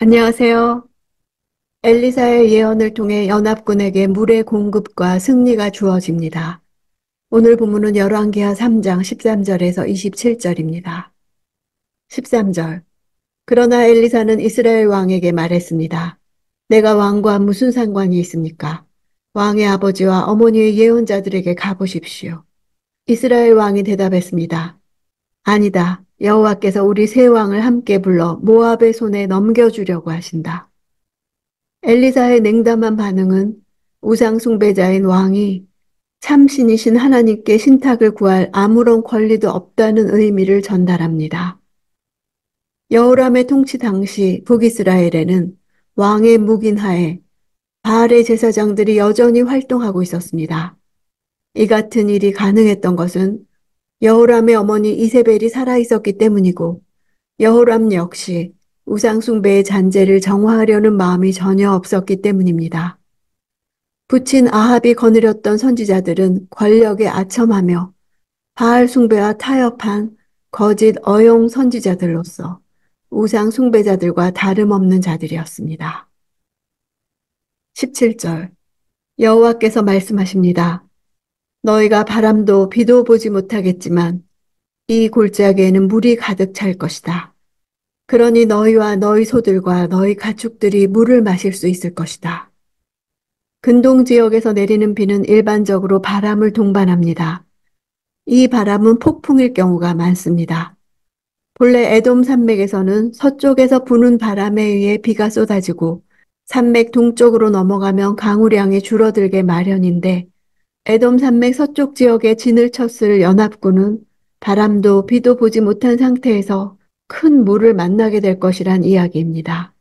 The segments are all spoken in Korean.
안녕하세요. 엘리사의 예언을 통해 연합군에게 물의 공급과 승리가 주어집니다. 오늘 본문은 열왕기하 3장 13절에서 27절입니다. 13절. 그러나 엘리사는 이스라엘 왕에게 말했습니다. 내가 왕과 무슨 상관이 있습니까? 왕의 아버지와 어머니의 예언자들에게 가보십시오. 이스라엘 왕이 대답했습니다. 아니다. 여호와께서 우리 세 왕을 함께 불러 모압의 손에 넘겨주려고 하신다. 엘리사의 냉담한 반응은 우상 숭배자인 왕이 참신이신 하나님께 신탁을 구할 아무런 권리도 없다는 의미를 전달합니다. 여호람의 통치 당시 북이스라엘에는 왕의 묵인하에 바알의 제사장들이 여전히 활동하고 있었습니다. 이 같은 일이 가능했던 것은 여호람의 어머니 이세벨이 살아 있었기 때문이고 여호람 역시 우상 숭배의 잔재를 정화하려는 마음이 전혀 없었기 때문입니다. 부친 아합이 거느렸던 선지자들은 권력에 아첨하며 바알 숭배와 타협한 거짓 어용 선지자들로서 우상 숭배자들과 다름없는 자들이었습니다. 17절. 여호와께서 말씀하십니다. 너희가 바람도 비도 보지 못하겠지만 이 골짜기에는 물이 가득 찰 것이다. 그러니 너희와 너희 소들과 너희 가축들이 물을 마실 수 있을 것이다. 근동 지역에서 내리는 비는 일반적으로 바람을 동반합니다. 이 바람은 폭풍일 경우가 많습니다. 본래 에돔 산맥에서는 서쪽에서 부는 바람에 의해 비가 쏟아지고 산맥 동쪽으로 넘어가면 강우량이 줄어들게 마련인데 에돔 산맥 서쪽 지역에 진을 쳤을 연합군은 바람도 비도 보지 못한 상태에서 큰 물을 만나게 될 것이란 이야기입니다.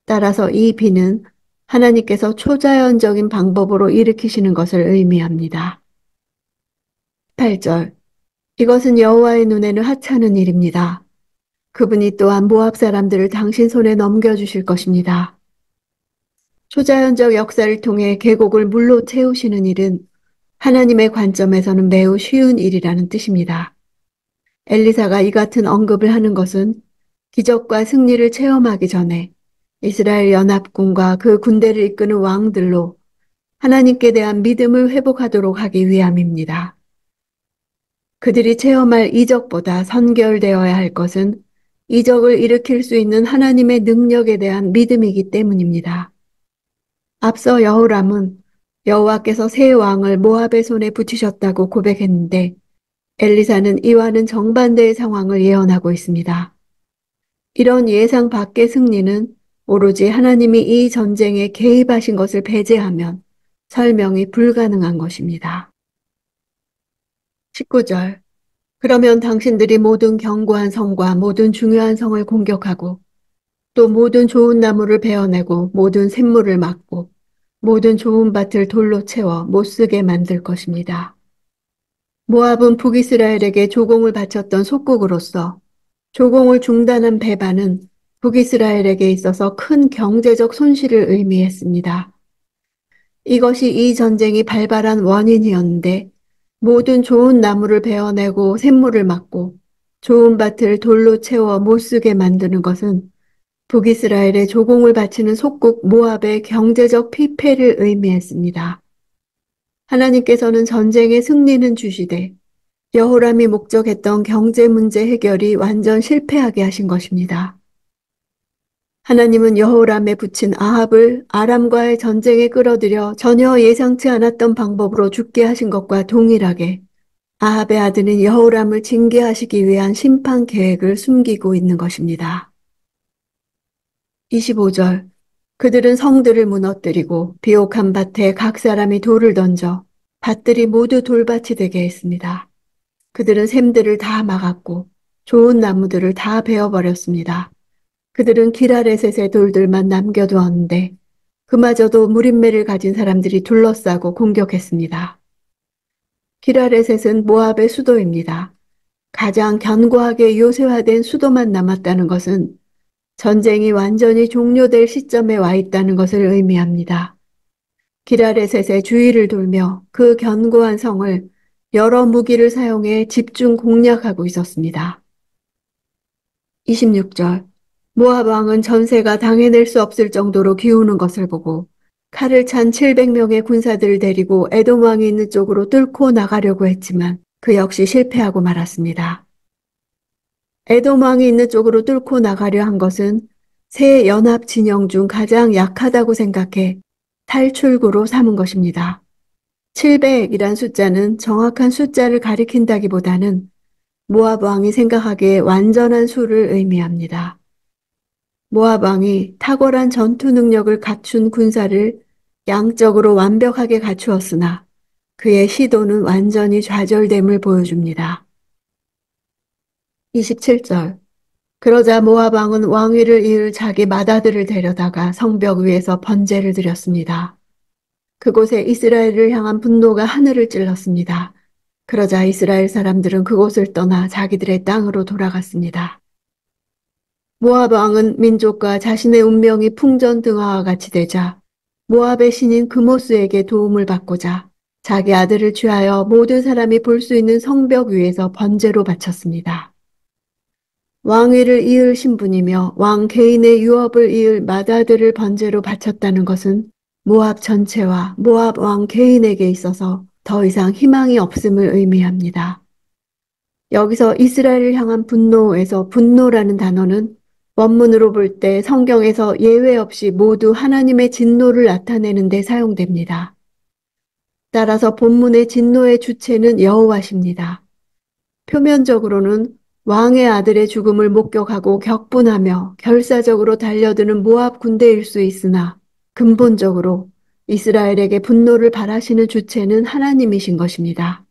따라서 이 비는 하나님께서 초자연적인 방법으로 일으키시는 것을 의미합니다. 8절. 이것은 여호와의 눈에는 하찮은 일입니다. 그분이 또한 모압 사람들을 당신 손에 넘겨주실 것입니다. 초자연적 역사를 통해 계곡을 물로 채우시는 일은 하나님의 관점에서는 매우 쉬운 일이라는 뜻입니다. 엘리사가 이 같은 언급을 하는 것은 기적과 승리를 체험하기 전에 이스라엘 연합군과 그 군대를 이끄는 왕들로 하나님께 대한 믿음을 회복하도록 하기 위함입니다. 그들이 체험할 이적보다 선결되어야 할 것은 이적을 일으킬 수 있는 하나님의 능력에 대한 믿음이기 때문입니다. 앞서 여호람은 여호와께서 새 왕을 모압의 손에 붙이셨다고 고백했는데 엘리사는 이와는 정반대의 상황을 예언하고 있습니다. 이런 예상 밖의 승리는 오로지 하나님이 이 전쟁에 개입하신 것을 배제하면 설명이 불가능한 것입니다. 19절. 그러면 당신들이 모든 견고한 성과 모든 중요한 성을 공격하고 또 모든 좋은 나무를 베어내고 모든 샘물을 막고 모든 좋은 밭을 돌로 채워 못쓰게 만들 것입니다. 모압은 북이스라엘에게 조공을 바쳤던 속국으로서 조공을 중단한 배반은 북이스라엘에게 있어서 큰 경제적 손실을 의미했습니다. 이것이 이 전쟁이 발발한 원인이었는데 모든 좋은 나무를 베어내고 샘물을 막고 좋은 밭을 돌로 채워 못쓰게 만드는 것은 북이스라엘의 조공을 바치는 속국 모압의 경제적 피폐를 의미했습니다. 하나님께서는 전쟁의 승리는 주시되 여호람이 목적했던 경제 문제 해결이 완전 실패하게 하신 것입니다. 하나님은 여호람에 붙인 아합을 아람과의 전쟁에 끌어들여 전혀 예상치 않았던 방법으로 죽게 하신 것과 동일하게 아합의 아들인 여호람을 징계하시기 위한 심판 계획을 숨기고 있는 것입니다. 25절. 그들은 성들을 무너뜨리고 비옥한 밭에 각 사람이 돌을 던져 밭들이 모두 돌밭이 되게 했습니다. 그들은 샘들을 다 막았고 좋은 나무들을 다 베어버렸습니다. 그들은 기라레셋의 돌들만 남겨두었는데 그마저도 무림매를 가진 사람들이 둘러싸고 공격했습니다. 기라레셋은 모압의 수도입니다. 가장 견고하게 요새화된 수도만 남았다는 것은 전쟁이 완전히 종료될 시점에 와 있다는 것을 의미합니다. 기라레셋의 주위를 돌며 그 견고한 성을 여러 무기를 사용해 집중 공략하고 있었습니다. 26절. 모압 왕은 전세가 당해낼 수 없을 정도로 기우는 것을 보고 칼을 찬 700명의 군사들을 데리고 에돔 왕이 있는 쪽으로 뚫고 나가려고 했지만 그 역시 실패하고 말았습니다. 에돔 왕이 있는 쪽으로 뚫고 나가려 한 것은 세 연합 진영 중 가장 약하다고 생각해 탈출구로 삼은 것입니다. 700이란 숫자는 정확한 숫자를 가리킨다기보다는 모압 왕이 생각하기에 완전한 수를 의미합니다. 모압 왕이 탁월한 전투 능력을 갖춘 군사를 양적으로 완벽하게 갖추었으나 그의 시도는 완전히 좌절됨을 보여줍니다. 27절. 그러자 모압 왕은 왕위를 이을 자기 맏아들을 데려다가 성벽 위에서 번제를 드렸습니다. 그곳에 이스라엘을 향한 분노가 하늘을 찔렀습니다. 그러자 이스라엘 사람들은 그곳을 떠나 자기들의 땅으로 돌아갔습니다. 모압 왕은 민족과 자신의 운명이 풍전등화와 같이 되자 모압의 신인 그모스에게 도움을 받고자 자기 아들을 취하여 모든 사람이 볼 수 있는 성벽 위에서 번제로 바쳤습니다. 왕위를 이을 신분이며 왕 개인의 유업을 이을 맏아들을 번제로 바쳤다는 것은 모압 전체와 모압 왕 개인에게 있어서 더 이상 희망이 없음을 의미합니다. 여기서 이스라엘을 향한 분노에서 분노라는 단어는 원문으로 볼 때 성경에서 예외 없이 모두 하나님의 진노를 나타내는 데 사용됩니다. 따라서 본문의 진노의 주체는 여호와십니다. 표면적으로는 왕의 아들의 죽음을 목격하고 격분하며 결사적으로 달려드는 모압 군대일 수 있으나 근본적으로 이스라엘에게 분노를 바라시는 주체는 하나님이신 것입니다.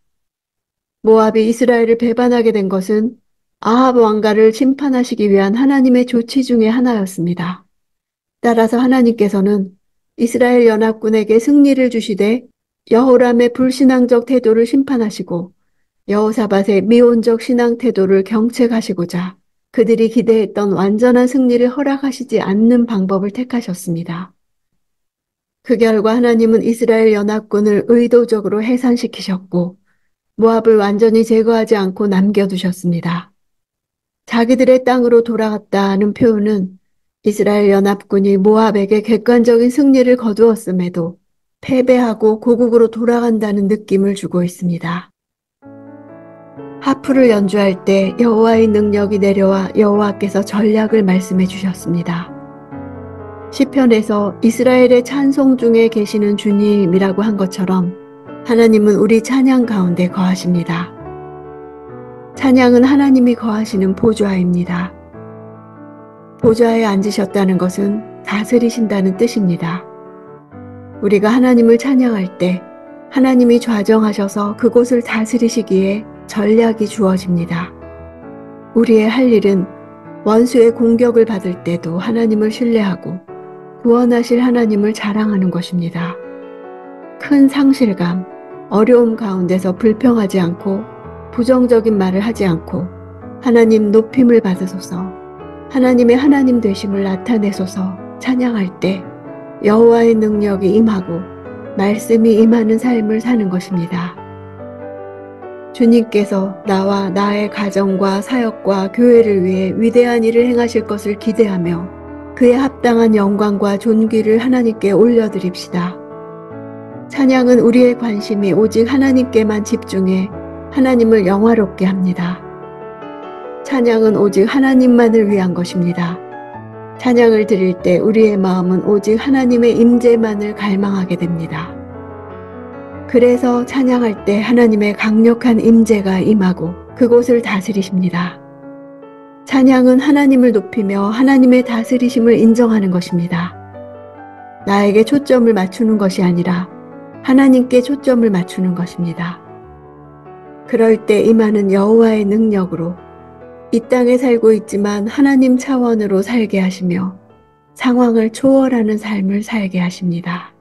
모압이 이스라엘을 배반하게 된 것은 아합 왕가를 심판하시기 위한 하나님의 조치 중의 하나였습니다. 따라서 하나님께서는 이스라엘 연합군에게 승리를 주시되 여호람의 불신앙적 태도를 심판하시고 여호사밧의 미온적 신앙 태도를 경책하시고자 그들이 기대했던 완전한 승리를 허락하시지 않는 방법을 택하셨습니다. 그 결과 하나님은 이스라엘 연합군을 의도적으로 해산시키셨고 모압을 완전히 제거하지 않고 남겨두셨습니다. 자기들의 땅으로 돌아갔다는 표현은 이스라엘 연합군이 모압에게 객관적인 승리를 거두었음에도 패배하고 고국으로 돌아간다는 느낌을 주고 있습니다. 하프를 연주할 때 여호와의 능력이 내려와 여호와께서 전략을 말씀해 주셨습니다. 시편에서 이스라엘의 찬송 중에 계시는 주님이라고 한 것처럼 하나님은 우리 찬양 가운데 거하십니다. 찬양은 하나님이 거하시는 보좌입니다. 보좌에 앉으셨다는 것은 다스리신다는 뜻입니다. 우리가 하나님을 찬양할 때 하나님이 좌정하셔서 그곳을 다스리시기에 전략이 주어집니다. 우리의 할 일은 원수의 공격을 받을 때도 하나님을 신뢰하고 구원하실 하나님을 자랑하는 것입니다. 큰 상실감, 어려움 가운데서 불평하지 않고 부정적인 말을 하지 않고 하나님 높임을 받으소서, 하나님의 하나님 되심을 나타내소서 찬양할 때 여호와의 능력이 임하고 말씀이 임하는 삶을 사는 것입니다. 주님께서 나와 나의 가정과 사역과 교회를 위해 위대한 일을 행하실 것을 기대하며 그에 합당한 영광과 존귀를 하나님께 올려드립시다. 찬양은 우리의 관심이 오직 하나님께만 집중해 하나님을 영화롭게 합니다. 찬양은 오직 하나님만을 위한 것입니다. 찬양을 드릴 때 우리의 마음은 오직 하나님의 임재만을 갈망하게 됩니다. 그래서 찬양할 때 하나님의 강력한 임재가 임하고 그곳을 다스리십니다. 찬양은 하나님을 높이며 하나님의 다스리심을 인정하는 것입니다. 나에게 초점을 맞추는 것이 아니라 하나님께 초점을 맞추는 것입니다. 그럴 때 임하는 여호와의 능력으로 이 땅에 살고 있지만 하나님 차원으로 살게 하시며 상황을 초월하는 삶을 살게 하십니다.